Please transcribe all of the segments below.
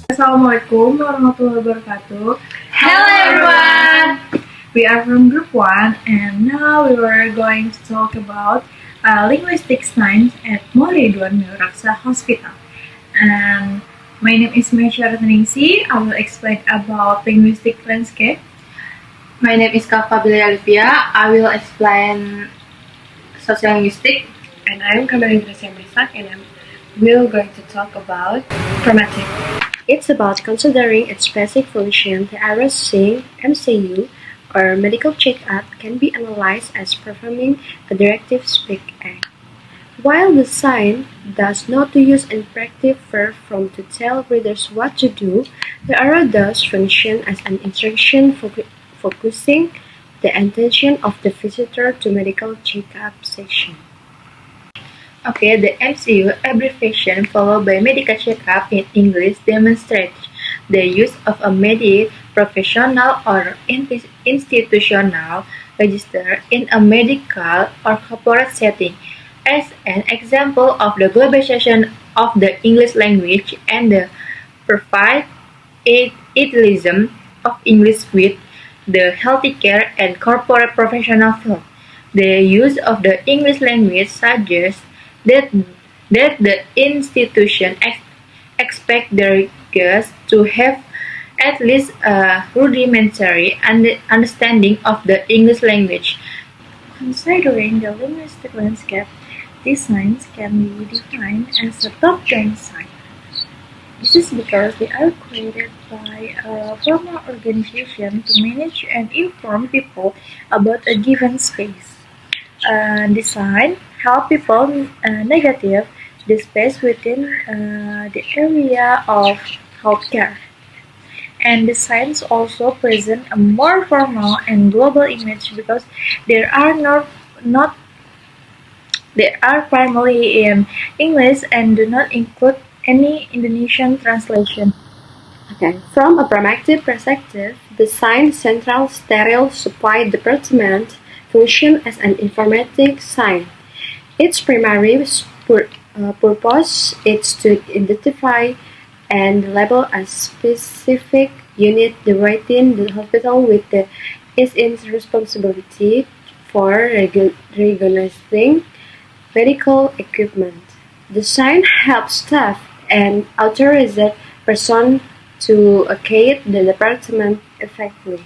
Assalamualaikum warahmatullahi wabarakatuh. Hello everyone! We are from Group 1 and now we are going to talk about linguistic science at Ridwan Meuraksa Hospital. And my name is Meuraksa. I will explain about linguistic landscape. My name is Kafabilia Olivia. I will explain social linguistics. And I am Kabalin and I will going to talk about grammatic. It's about considering its basic function. The errors saying MCU or medical checkup can be analyzed as performing a directive speech act. While the sign does not use imperative verb form to tell readers what to do, the arrow does function as an instruction focusing the attention of the visitor to medical checkup section. Okay, the MCU abbreviation followed by medical checkup in English demonstrates the use of a medical professional or institutional register in a medical or corporate setting as an example of the globalization of the English language and the parallelism of English with the healthcare and corporate professional field. The use of the English language suggests that the institution expects their guests to have at least a rudimentary understanding of the English language. Considering the linguistic landscape, these signs can be defined as a top-down sign. This is because they are created by a formal organization to manage and inform people about a given space. The sign help people negative the space within the area of healthcare. And the signs also present a more formal and global image because they are primarily in English and do not include any Indonesian translation. Okay, from a pragmatic perspective, the sign Central Sterile Supply Department functions as an informative sign. Its primary purpose is to identify and label a specific unit within the hospital with its responsibility for recognizing medical equipment. The sign helps staff and authorized persons to locate the department effectively.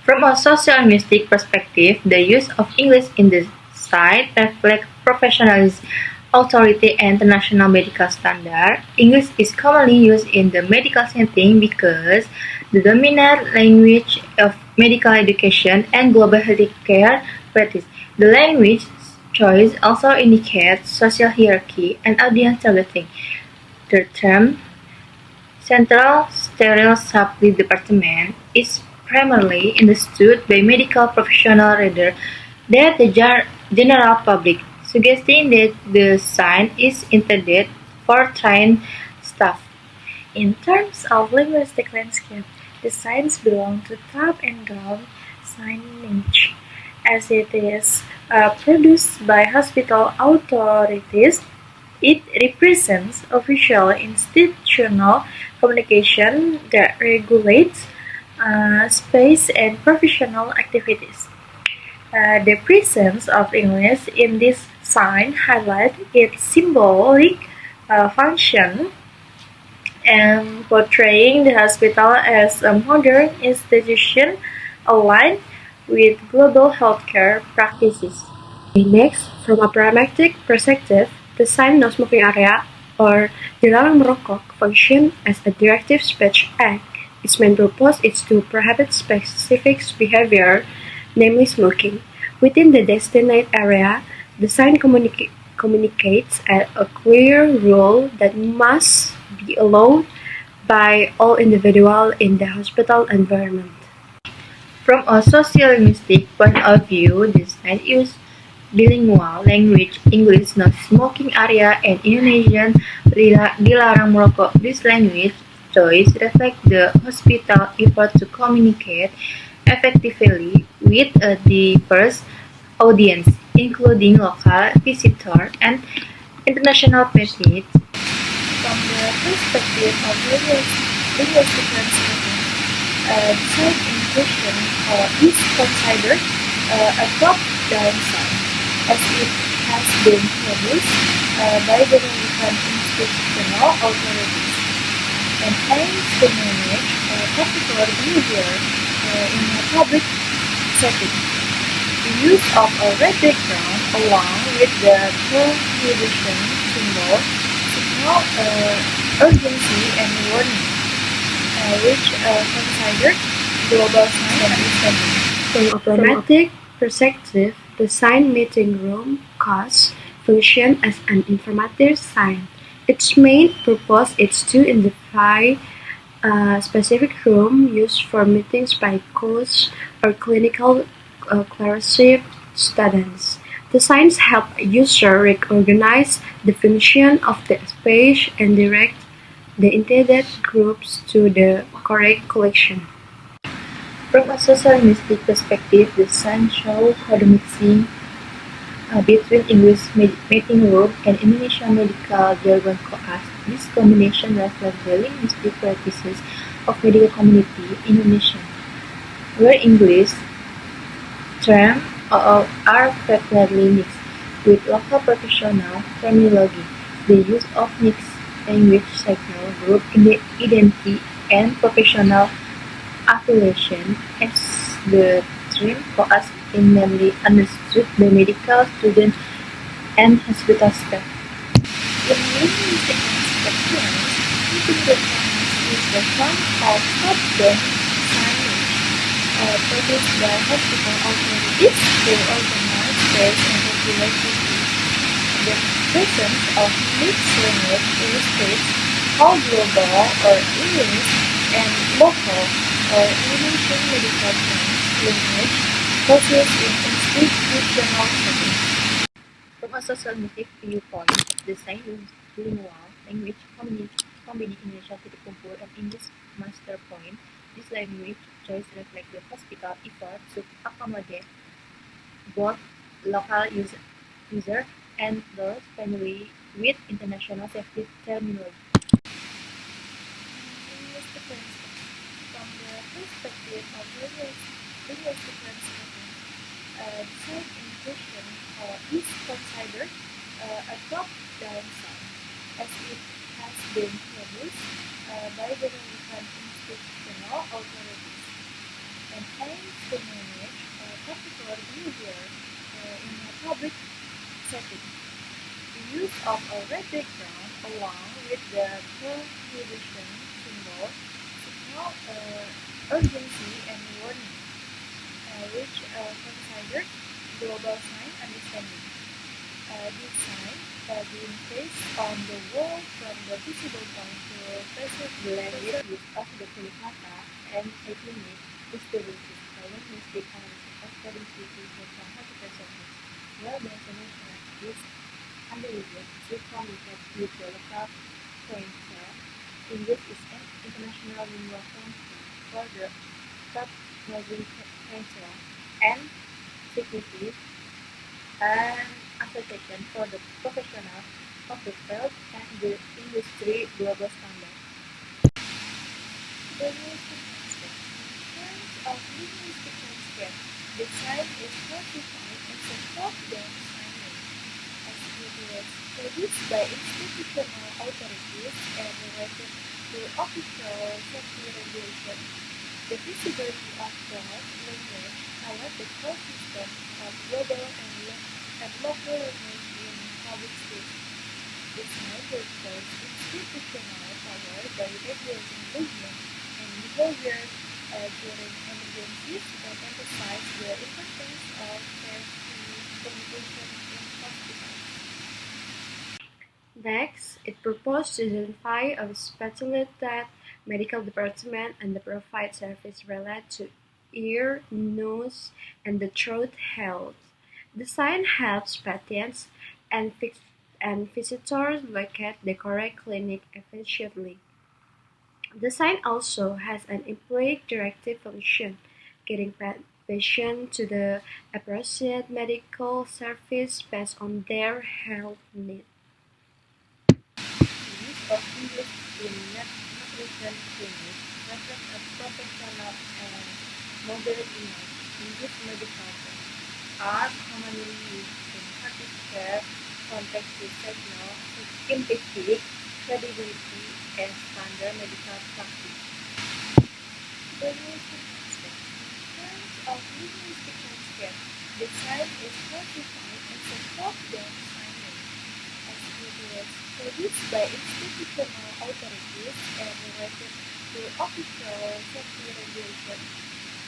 From a social-linguistic perspective, the use of English in the sign reflects professionalism, authority, and international medical standards. English is commonly used in the medical setting because the dominant language of medical education and global healthcare practice. The language choice also indicates social hierarchy and audience targeting. The term Central Sterile Supply Department is primarily understood by medical professionals rather than the general public, suggesting that the sign is intended for trained staff. In terms of linguistic landscape, the signs belong to top and down signage, as it is produced by hospital authorities. It represents official institutional communication that regulates space and professional activities. The presence of English in this sign highlights its symbolic function and portraying the hospital as a modern institution aligned with global healthcare practices. Next, from a pragmatic perspective, the sign no smoking area or dilarang merokok function as a directive speech act. Its main purpose is to prohibit specific behavior, namely smoking. Within the designated area, the sign communicates a clear rule that must be allowed by all individuals in the hospital environment. From a sociolinguistic point of view, the sign bilingual language English no smoking area and Indonesian dilarang merokok. This language choice reflects the hospital effort to communicate effectively with a diverse audience, including local visitors and international patients. From the perspective of linguistic translation, design inclusion is considered a top-down sign, as it has been produced by the relevant institutional authorities and aims to manage particular behavior in a public setting. The use of a red background along with the prohibition symbol signal urgency and warning, which considered global sign and understanding. From a pragmatic perspective, the sign meeting room COS functions as an informative sign. Its main purpose is to identify a specific room used for meetings by course or clinical clerkship students. The signs help users recognize the function of the space and direct the intended groups to the correct collection. From a social linguistic perspective, the signs show how the mixing between English meeting room and Indonesian medical jargon coas. This combination reflects the linguistic practices of medical community in Indonesia, where English terms are frequently mixed with local professional terminology. The use of mixed language signals group identity and professional affiliation, as the term coas is mainly understood by medical students and hospital staff. In linguistic perspectives, meeting requirements is the form of top-down signage produced by hospital authorities to organize space and regulate duties. The presence of mixed language illustrates how global or English and local or Indonesian medical terms language process in institutional settings. From a social linguistic viewpoint, the sign bilingual language combining Indonesian titik kumpul and English master point. This language choice reflects the hospital effort to accommodate both local user and those familiar with international safety terminology. Linguistic translation. From the perspective of linguistic translation, design inclusion is considered a top-down sign, as it has been produced by the relevant institutional authorities and aims to manage particular behavior in a public setting. The use of a red background along with the prohibition symbol signal urgency and warning, which considered global sign understanding. This sign being placed on the wall from the visible point to facing The language use of the Kulikata and ethnic disturbances by linguistic analysis of studies situation from hospital settings, where the international is underrated to communicate with the local clientele. English is an international lingual function for the top-nosing clientele and security and association for the professional of the field and the industry global standard. Linguistic landscape. In terms of linguistic landscape, the sign is classified as a top-down signage, as it was produced by institutional authorities and related to official safety regulation. The visibility of broad language highlights the coexistence of global and local language in public spaces. The sign reinforces institutional power by regulating movement and behavior during emergencies and emphasize the importance of safety communication in hospitals. Next, it proposed to identify a specialized medical department and provide service related to ear, nose, and the throat health. The sign helps patients and visitors locate the correct clinic efficiently. The sign also has an implicit directive function, guiding patients to the appropriate medical service based on their health needs. Use of English in nutrition clinics reflects a professional and modern image. English medical terms are commonly used in healthcare contexts to signal scientific credibility and standard medical practice. Linguistic aspect. In terms of linguistic landscape, the sign is classified as a top-down signage, as it was produced by institutional authorities and related to official safety regulation.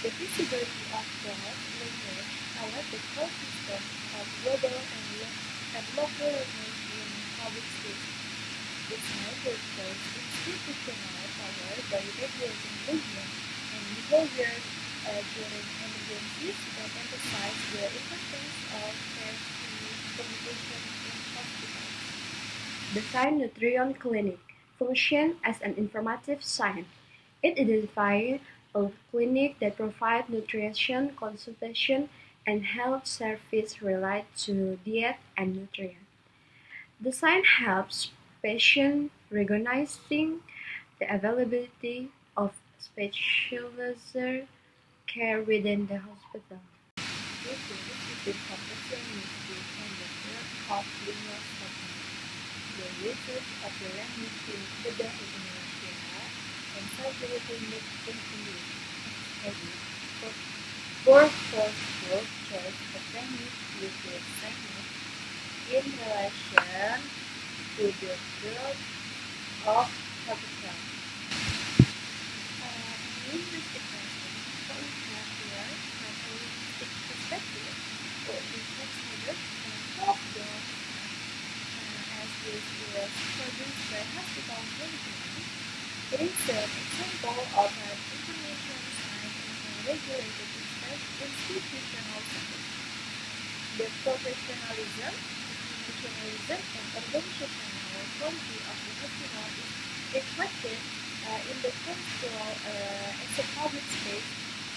The visibility of that language highlights the coexistence of global and local language in public spaces. The sign portrays institutional power by regulating movement and behavior during emergencies and emphasizes the importance of safety communication in hospitals. The sign Nutrition Clinic functions as an informative sign. It identifies a clinic that provides nutrition consultation and health service related to diet and nutrition. The sign helps patients recognizing the availability of specialized care within the hospital. This is the comprehensive and the work of linguistics. The research of the language in Kedah in Indonesia and circulating in English studies for forceful choice of language with the segment in relation to the growth of capital. Linguistic language, what we have here from a linguistic perspective, what we consider top-down as this is produced by hospital management. It is an example of an information sign in a regulated institutional setting. The professionalism, institutionalism, and organizational quality of the hospital is reflected in the control as a public space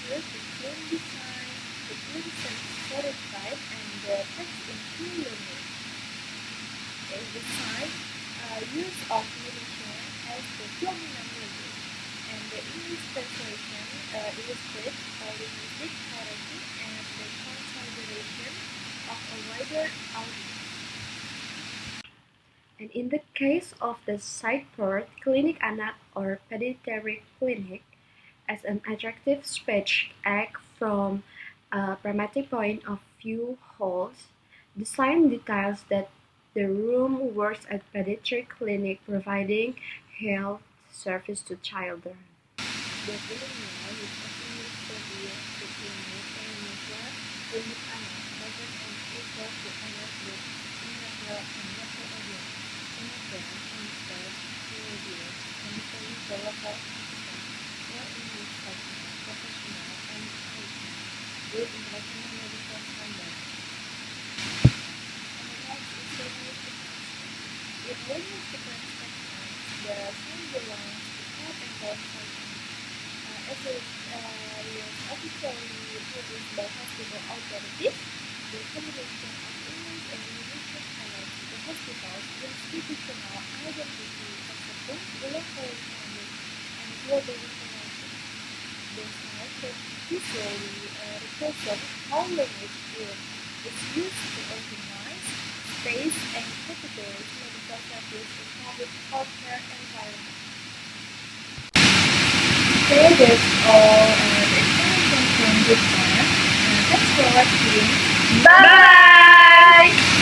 through the clean design, the clean stereotype, and the text in clear language. The sign use of Indonesian as the dominant language, and the English translation illustrates linguistic hierarchy and the consideration of a wider audience. And in the case of the side port clinic anak or pediatric clinic, as an attractive speech act from a pragmatic point of view holds, the sign details that the room works at pediatric clinic providing health service to children. The Bologna, which affiliates the clinic Indonesia clinic anak, doesn't equal to anak with individual and local audience. Instead, studios, and studies the local assistant, where English partner, professional, and IT, with international medical standards. And the next is the linguistic aspect. In linguistic aspect, the sign belongs to top and down cycle. As it is officially produced by hospital authorities, the combination of English and Indonesian highlights the hospital's institutional identity as a both locally founded and globally connected. The sign visually represents how language is used to organize, space, and categorize medical service in public healthcare environments. Okay, that's all the information from this one. Thanks for watching. Bye bye!